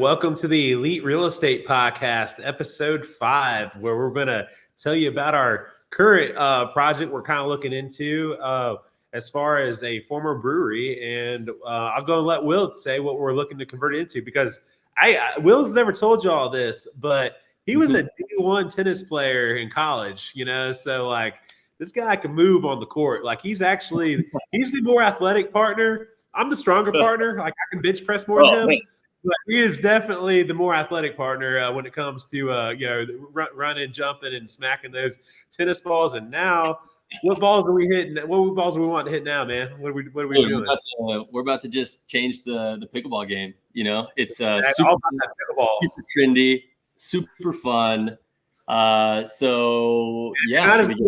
welcome to the Elite Real Estate Podcast, episode 5, where we're going to tell you about our current project we're kind of looking into as far as a former brewery. And I'll go and let Will say what we're looking to convert it into, because Will's never told you all this, but he was a D1 tennis player in college, so like this guy can move on the court. Like he's the more athletic partner. I'm the stronger partner. Like I can bench press more than him. But he is definitely the more athletic partner when it comes to running, jumping, and smacking those tennis balls. And now, what balls are we hitting? What balls do we want to hit now, man? What are we doing? We're about to just change the pickleball game. It's all about that pickleball. Super trendy, super fun. So yeah. If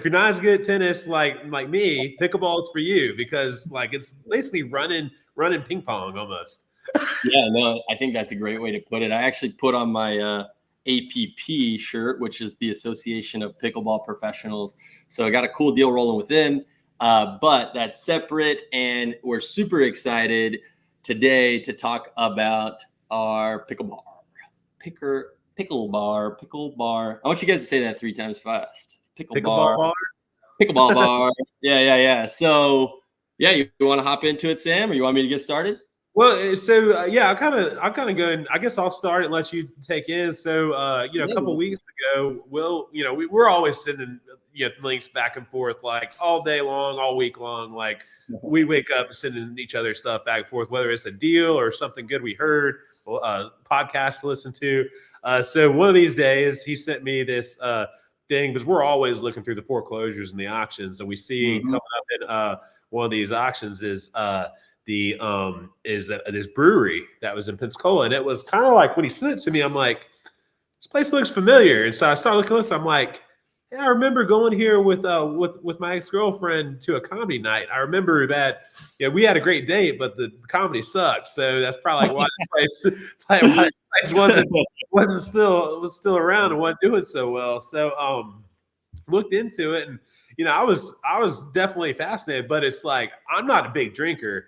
you're not as good at tennis like me, pickleball is for you, because like it's basically running ping pong almost. Yeah, no, I think that's a great way to put it. I actually put on my APP shirt, which is the Association of Pickleball Professionals. So I got a cool deal rolling with them, but that's separate. And we're super excited today to talk about our pickle bar. I want you guys to say that 3 times fast. Pickleball bar. Yeah. So yeah, you want to hop into it, Sam, or you want me to get started? Well, so I'm kind of going. I guess I'll start and let you take in. So, a couple weeks ago, we're always sending links back and forth like all day long, all week long. Like we wake up sending each other stuff back and forth, whether it's a deal or something good we heard, podcast to listen to. So one of these days, he sent me this thing, because we're always looking through the foreclosures and the auctions, and we see coming up in one of these auctions is this brewery that was in Pensacola. And it was kind of like when he sent it to me, I'm like, this place looks familiar. And so I started looking at this. I'm like, yeah, I remember going here with my ex-girlfriend to a comedy night. I remember that we had a great date, but the comedy sucked. So that's probably why this place was still around and wasn't doing so well. So looked into it, and I was definitely fascinated. But it's like, I'm not a big drinker.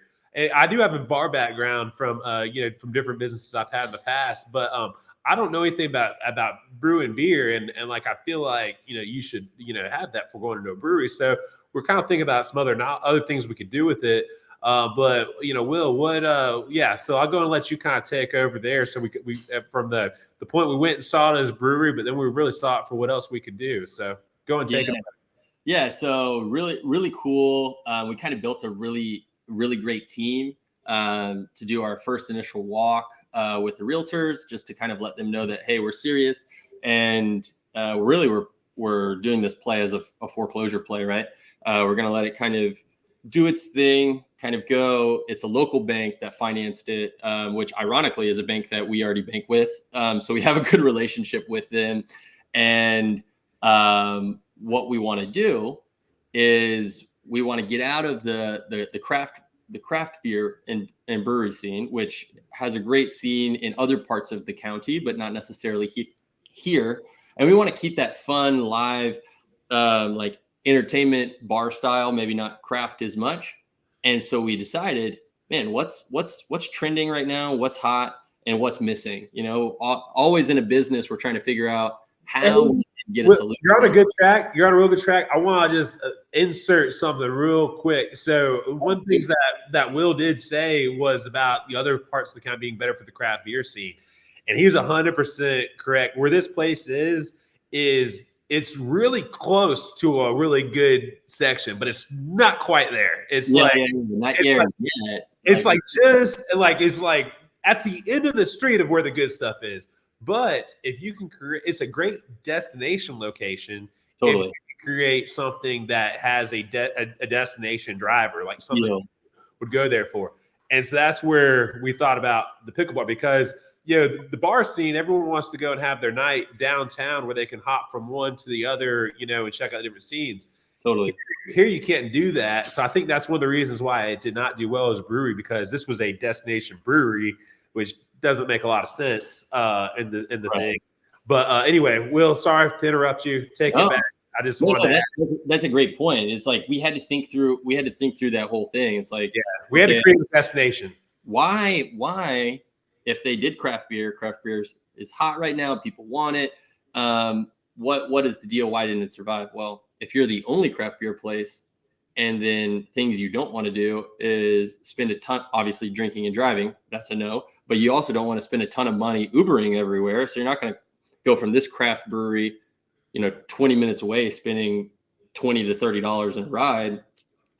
I do have a bar background from from different businesses I've had in the past, but I don't know anything about brewing beer, and like I feel like you should have that for going into a brewery. So we're kind of thinking about some other things we could do with it. But Will, what? So I'll go and let you kind of take over there. So we from the point we went and saw it as a brewery, but then we really saw it for what else we could do. So go and take it. Yeah. So really cool. We kind of built a really great team to do our first initial walk with the realtors, just to kind of let them know that, hey, we're serious. And we're doing this play as a foreclosure play, right? We're going to let it kind of do its thing, kind of go. It's a local bank that financed it, which ironically is a bank that we already bank with. So we have a good relationship with them. And what we want to do is we want to get out of the craft beer and brewery scene, which has a great scene in other parts of the county, but not necessarily here. And we want to keep that fun, live, like entertainment bar style, maybe not craft as much. And so we decided, man, what's trending right now? What's hot and what's missing? Always in a business, we're trying to figure out how we can get a solution. You're on a good track. You're on a real good track. I want to just insert something real quick. So one thing that Will did say was about the other parts of the county being better for the craft beer scene. And he's 100% correct. Where this place is it's really close to a really good section, but it's not quite there. It's like at the end of the street of where the good stuff is. But if you can create, it's a great destination location. Totally. If you can create something that has a destination driver, like something would go there for. And so that's where we thought about the pickleball, because the bar scene, everyone wants to go and have their night downtown where they can hop from one to the other, and check out different scenes. Totally. Here you can't do that. So I think that's one of the reasons why it did not do well as a brewery, because this was a destination brewery, which doesn't make a lot of sense in the thing. But anyway, Will, sorry to interrupt you. Take it back. I just wanted that's a great point. It's like we had to think through that whole thing. It's like we had to create a destination. Why if they did craft beer is hot right now. People want it. What is the deal? Why didn't it survive? Well, if you're the only craft beer place, and then things you don't want to do is spend a ton, obviously drinking and driving, that's a no, but you also don't want to spend a ton of money Ubering everywhere. So you're not going to go from this craft brewery, 20 minutes away, spending $20 to $30 in a ride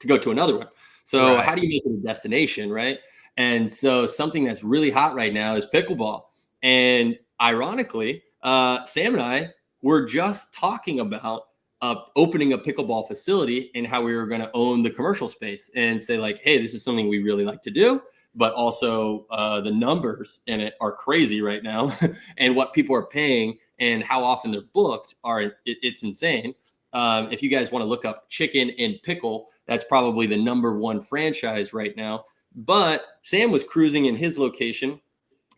to go to another one. So Right. how do you make it a destination, right? And so something that's really hot right now is pickleball. And ironically, Sam and I were just talking about opening a pickleball facility and how we were going to own the commercial space and say like, hey, this is something we really like to do, but also the numbers in it are crazy right now and what people are paying and how often they're booked it's insane. If you guys want to look up Chicken and Pickle, that's probably the #1 franchise right now. But Sam was cruising in his location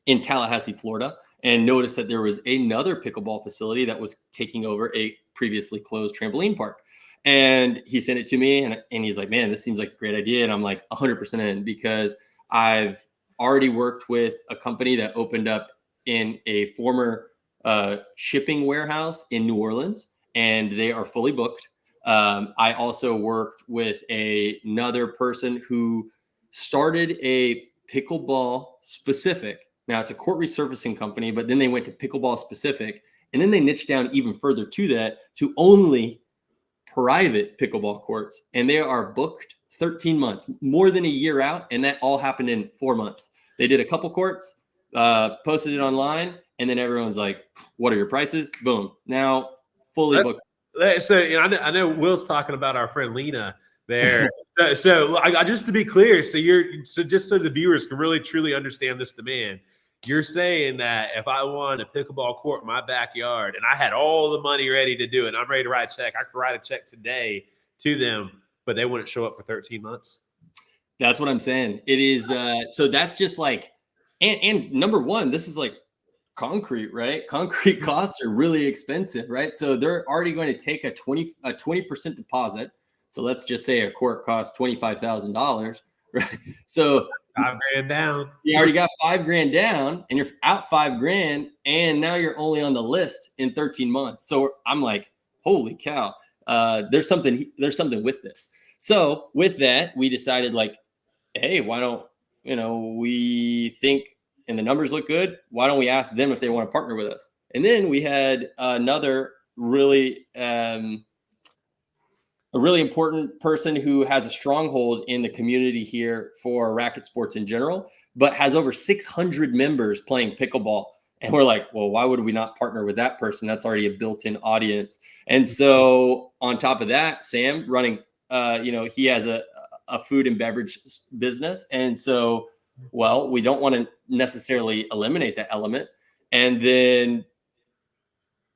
in Tallahassee, Florida, and noticed that there was another pickleball facility that was taking over a previously closed trampoline park. And he sent it to me and he's like, man, this seems like a great idea. And I'm like 100% in, because I've already worked with a company that opened up in a former shipping warehouse in New Orleans, and they are fully booked. I also worked with another person who started a pickleball specific. Now it's a court resurfacing company, but then they went to pickleball specific, and then they niched down even further to that to only private pickleball courts. And they are booked 13 months, more than a year out. And that all happened in 4 months. They did a couple courts, posted it online, and then everyone's like, what are your prices? Boom. Now fully booked. So I know Will's talking about our friend Lena there. so I just to be clear, so just so the viewers can really truly understand this demand, you're saying that if I wanted a pickleball court in my backyard and I had all the money ready to do it, and I'm ready to write a check, I could write a check today to them, but they wouldn't show up for 13 months. That's what I'm saying. It is. So that's just like, and #1, this is like concrete, right? Concrete costs are really expensive, right? So they're already going to take a 20% deposit. So let's just say a court costs $25,000, right? So $5,000 down. You already got $5,000 down, and you're out $5,000, and now you're only on the list in 13 months. So I'm like, holy cow, there's something with this. So with that, we decided like, hey, why don't we think, and the numbers look good, why don't we ask them if they want to partner with us? And then we had another really a really important person who has a stronghold in the community here for racket sports in general, but has over 600 members playing pickleball. And we're like, well, why would we not partner with that person? That's already a built-in audience. And so on top of that, Sam running, he has a food and beverage business. And so, well, we don't want to necessarily eliminate that element. And then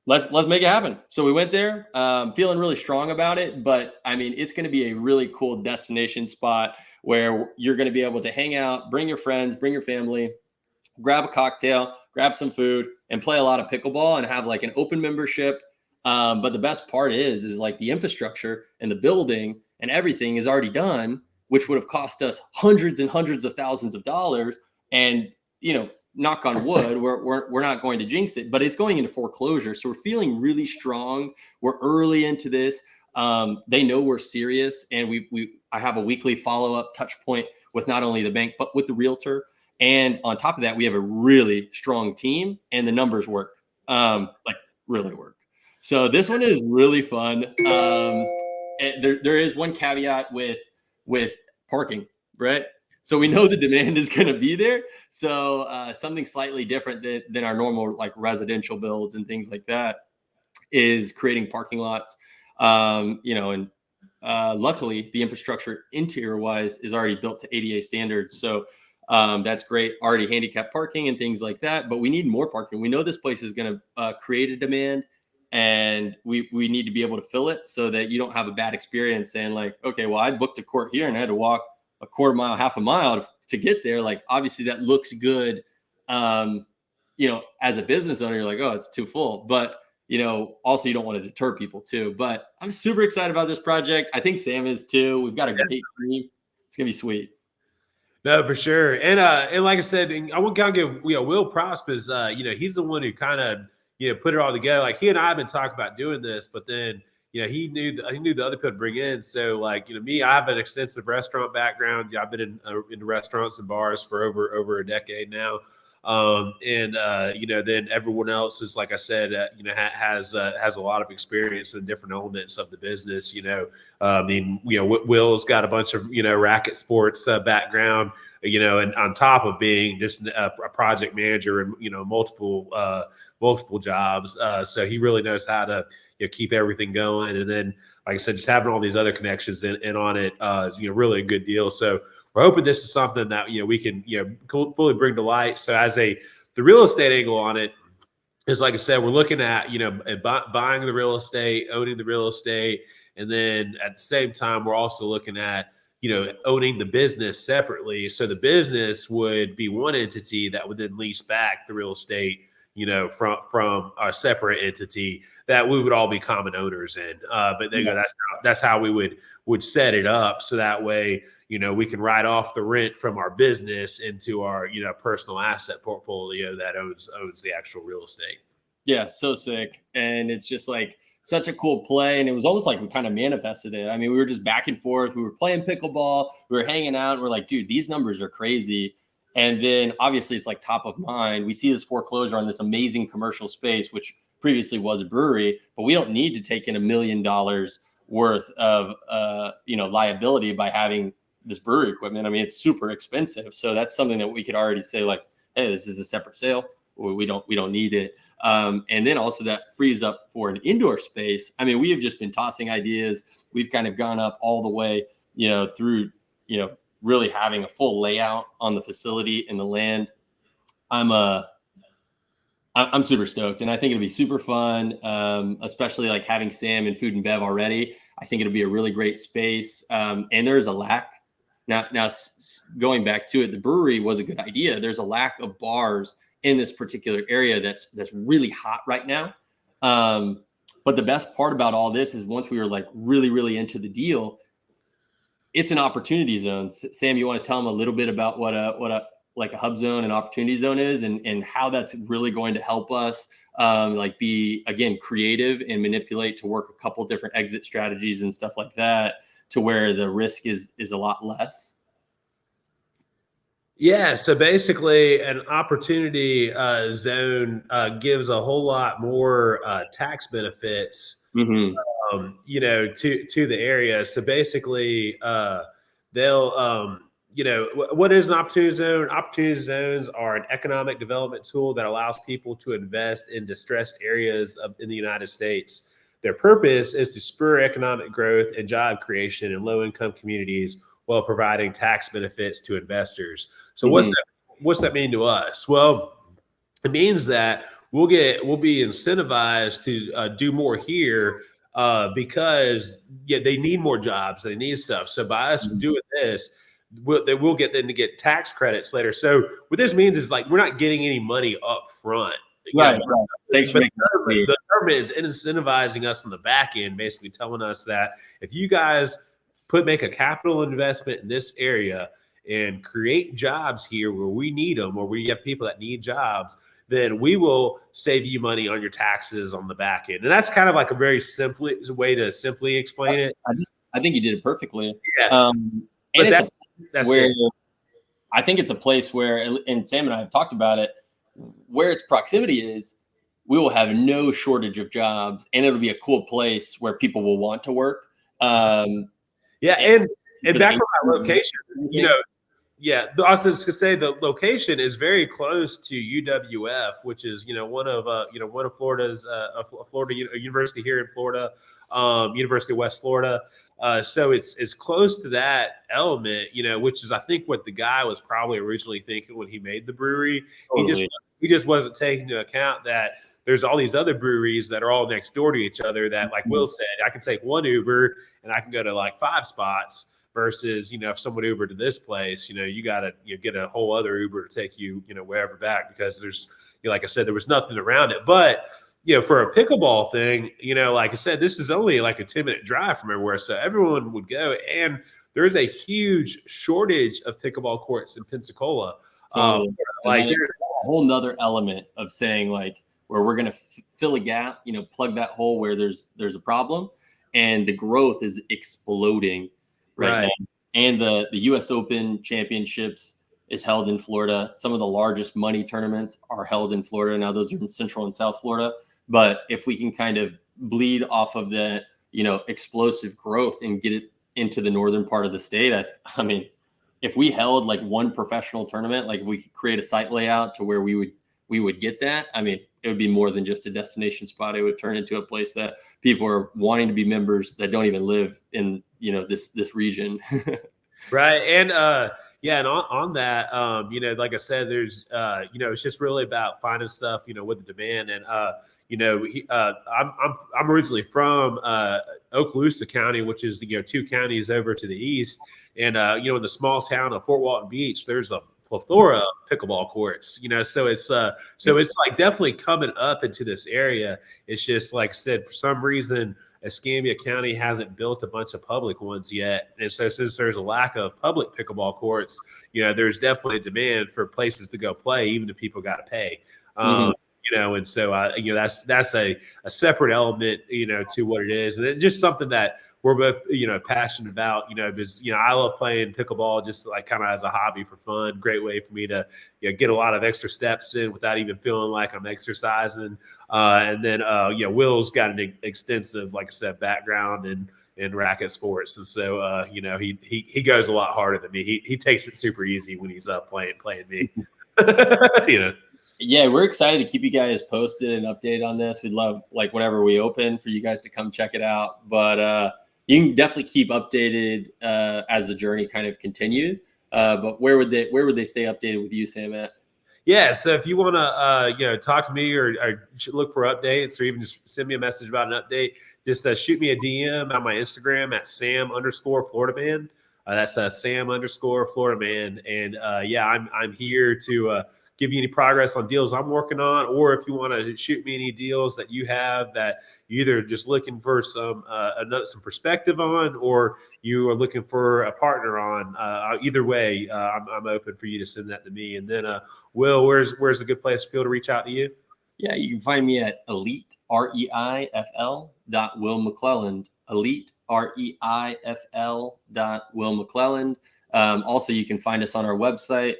let's make it happen. So we went there, feeling really strong about it. But I mean, it's going to be a really cool destination spot where you're going to be able to hang out, bring your friends, bring your family, grab a cocktail, grab some food, and play a lot of pickleball and have like an open membership. But the best part is like the infrastructure and the building and everything is already done, which would have cost us hundreds and hundreds of thousands of dollars. And, knock on wood, we're not going to jinx it, but it's going into foreclosure. So we're feeling really strong. We're early into this. They know we're serious, and I have a weekly follow-up touch point with not only the bank, but with the realtor. And on top of that, we have a really strong team, and the numbers work, really work. So this one is really fun. There is one caveat with parking, right? So we know the demand is going to be there. So something slightly different than our normal like residential builds and things like that is creating parking lots. And luckily the infrastructure interior wise is already built to ADA standards. So that's great. Already handicap parking and things like that. But we need more parking. We know this place is going to create a demand, and we need to be able to fill it so that you don't have a bad experience saying like, okay, well, I booked a court here and I had to walk a quarter mile, half a mile to get there. Like, obviously that looks good. As a business owner, you're like, oh, it's too full. But, also you don't want to deter people too. But I'm super excited about this project. I think Sam is too. We've got a great team. It's going to be sweet. No, for sure. And like I said, and I want to kind of give Will props because he's the one who kind of put it all together. Like he and I have been talking about doing this, but then he knew the other people to bring in. So like me, I have an extensive restaurant background. I've been in restaurants and bars for over a decade now. Then everyone else is, like I said, has a lot of experience in different elements of the business. Will's got a bunch of racket sports background, and on top of being just a project manager and multiple jobs, so he really knows how to keep everything going. And then, like I said, just having all these other connections in on it is really a good deal. So we're hoping this is something that we can fully bring to light. So the real estate angle on it is, like I said, we're looking at buying the real estate, owning the real estate, and then at the same time we're also looking at owning the business separately. So the business would be one entity that would then lease back the real estate from a separate entity that we would all be common owners in. But there you go. That's how we would set it up. So that way, we can write off the rent from our business into our, personal asset portfolio that owns the actual real estate. Yeah. So sick. And it's just like such a cool play. And it was almost like we kind of manifested it. I mean, we were just back and forth. We were playing pickleball. We were hanging out. And we're like, dude, these numbers are crazy. And then obviously it's like top of mind. We see this foreclosure on this amazing commercial space, which previously was a brewery, but we don't need to take in $1 million worth of, liability by having this brewery equipment. I mean, it's super expensive. So that's something that we could already say like, hey, this is a separate sale. We don't need it. And then also that frees up for an indoor space. I mean, we have just been tossing ideas. We've kind of gone up all the way, through, really having a full layout on the facility and the land. I'm super stoked, and I think it'll be super fun, especially like having Sam in food and bev already. I think it'll be a really great space, and there's a lack. Now, going back to it, the brewery was a good idea. There's a lack of bars in this particular area that's really hot right now. But the best part about all this is once we were like really, really into the deal, it's an opportunity zone. Sam, you want to tell them a little bit about what a hub zone and opportunity zone is and how that's really going to help us be, again, creative and manipulate to work a couple different exit strategies and stuff like that to where the risk is a lot less? Yeah, so basically an opportunity zone gives a whole lot more tax benefits Mm-hmm. to the area. So basically, they'll, what is an opportunity zone? Opportunity zones are an economic development tool that allows people to invest in distressed areas in the United States. Their purpose is to spur economic growth and job creation in low-income communities while providing tax benefits to investors. So what's that mean to us? Well, it means that we'll be incentivized to do more here because they need more jobs, they need stuff. So by us doing this, they will get them to get tax credits later. So what this means is like we're not getting any money up front. Right. Thanks for making that clear. The government is incentivizing us on the back end, basically telling us that if you guys make a capital investment in this area and create jobs here where we need them, or we have people that need jobs, then we will save you money on your taxes on the back end. And that's kind of like a very simple way to simply explain it. I think you did it perfectly. Yeah. And that's where I think it's a place where, and Sam and I have talked about it, where its proximity is, we will have no shortage of jobs, and it'll be a cool place where people will want to work. And back on that location, I was just gonna say the location is very close to UWF, which is one of Florida's a university here in Florida, University of West Florida. So it's close to that element, which is I think what the guy was probably originally thinking when he made the brewery. Totally. He just wasn't taking into account that there's all these other breweries that are all next door to each other that, like Will said, I can take one Uber and I can go to like 5 spots versus, if someone Uber to this place, you got to get a whole other Uber to take you, wherever back, because there's, like I said, there was nothing around it. But, for a pickleball thing, like I said, this is only like a 10-minute drive from everywhere. So everyone would go, and there's a huge shortage of pickleball courts in Pensacola. Totally. Like there's there's a whole nother element of saying like where we're going to fill a gap, plug that hole where there's a problem, and the growth is exploding right now. And the US Open Championships is held in Florida. Some of the largest money tournaments are held in Florida. Now those are in Central and South Florida. But if we can kind of bleed off of the, explosive growth and get it into the northern part of the state, I mean, if we held like one professional tournament, like if we could create a site layout to where we would get that, I mean, it would be more than just a destination spot. It would turn into a place that people are wanting to be members that don't even live in, this region. Right. And and on that, like I said, there's it's just really about finding stuff, with the demand. And I'm originally from Okaloosa County, which is 2 counties over to the east. And in the small town of Fort Walton Beach, there's a plethora of pickleball courts, so it's like definitely coming up into this area. It's just like I said, for some reason Escambia County hasn't built a bunch of public ones yet. And so since there's a lack of public pickleball courts, there's definitely a demand for places to go play, even if people got to pay. And so that's a separate element, to what it is. And it's just something that we're both, passionate about, because, I love playing pickleball just like kind of as a hobby for fun. Great way for me to get a lot of extra steps in without even feeling like I'm exercising. And then, Will's got an extensive, like I said, background in racket sports. And so, he goes a lot harder than me. He takes it super easy when he's up playing me, Yeah, we're excited to keep you guys posted and updated on this. We'd love, like, whenever we open, for you guys to come check it out. But you can definitely keep updated as the journey kind of continues. But where would they stay updated with you, Sam, at? Yeah, so if you want to, talk to me or look for updates, or even just send me a message about an update, just shoot me a DM on my Instagram at Sam_FloridaMan. That's Sam_FloridaMan. And I'm here to give you any progress on deals I'm working on, or if you want to shoot me any deals that you have that you either just looking for some perspective on, or you are looking for a partner on. Either way, I'm open for you to send that to me. And then, Will, where's a good place for people to reach out to you? Yeah, you can find me at Elite REIFL.WillMcClelland. Elite REIFL.WillMcClelland. Also, you can find us on our website.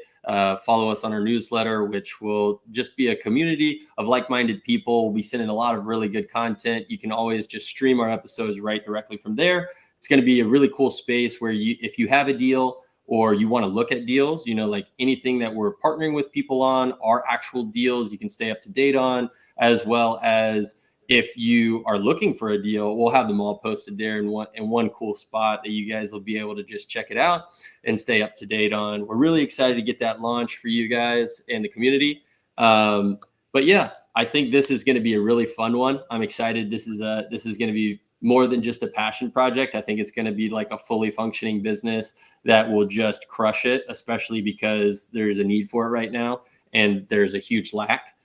Follow us on our newsletter, which will just be a community of like-minded people. We'll be sending a lot of really good content. You can always just stream our episodes right directly from there. It's going to be a really cool space where if you have a deal or you want to look at deals, like anything that we're partnering with people on, our actual deals, you can stay up to date on, as well as if you are looking for a deal, we'll have them all posted there in one cool spot that you guys will be able to just check it out and stay up to date on. We're really excited to get that launched for you guys and the community. But yeah, I think this is going to be a really fun one. I'm excited. This is going to be more than just a passion project. I think it's going to be like a fully functioning business that will just crush it, especially because there's a need for it right now. And there's a huge lack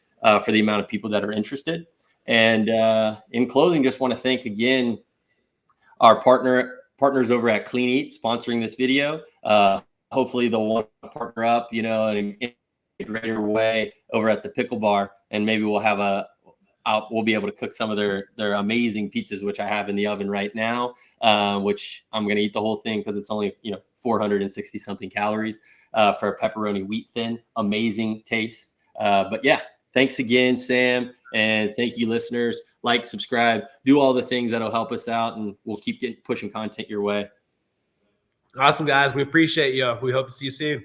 for the amount of people that are interested. And in closing, just want to thank again our partners over at Clean Eat sponsoring this video. Hopefully they'll want to partner up, in a greater way over at the Pickle Bar, and maybe we'll have we'll be able to cook some of their amazing pizzas, which I have in the oven right now, which I'm going to eat the whole thing because it's only 460 something calories for a pepperoni wheat thin. Amazing taste. But yeah. Thanks again, Sam, and thank you, listeners. Like, subscribe, do all the things that'll help us out, and we'll keep pushing content your way. Awesome, guys. We appreciate you. We hope to see you soon.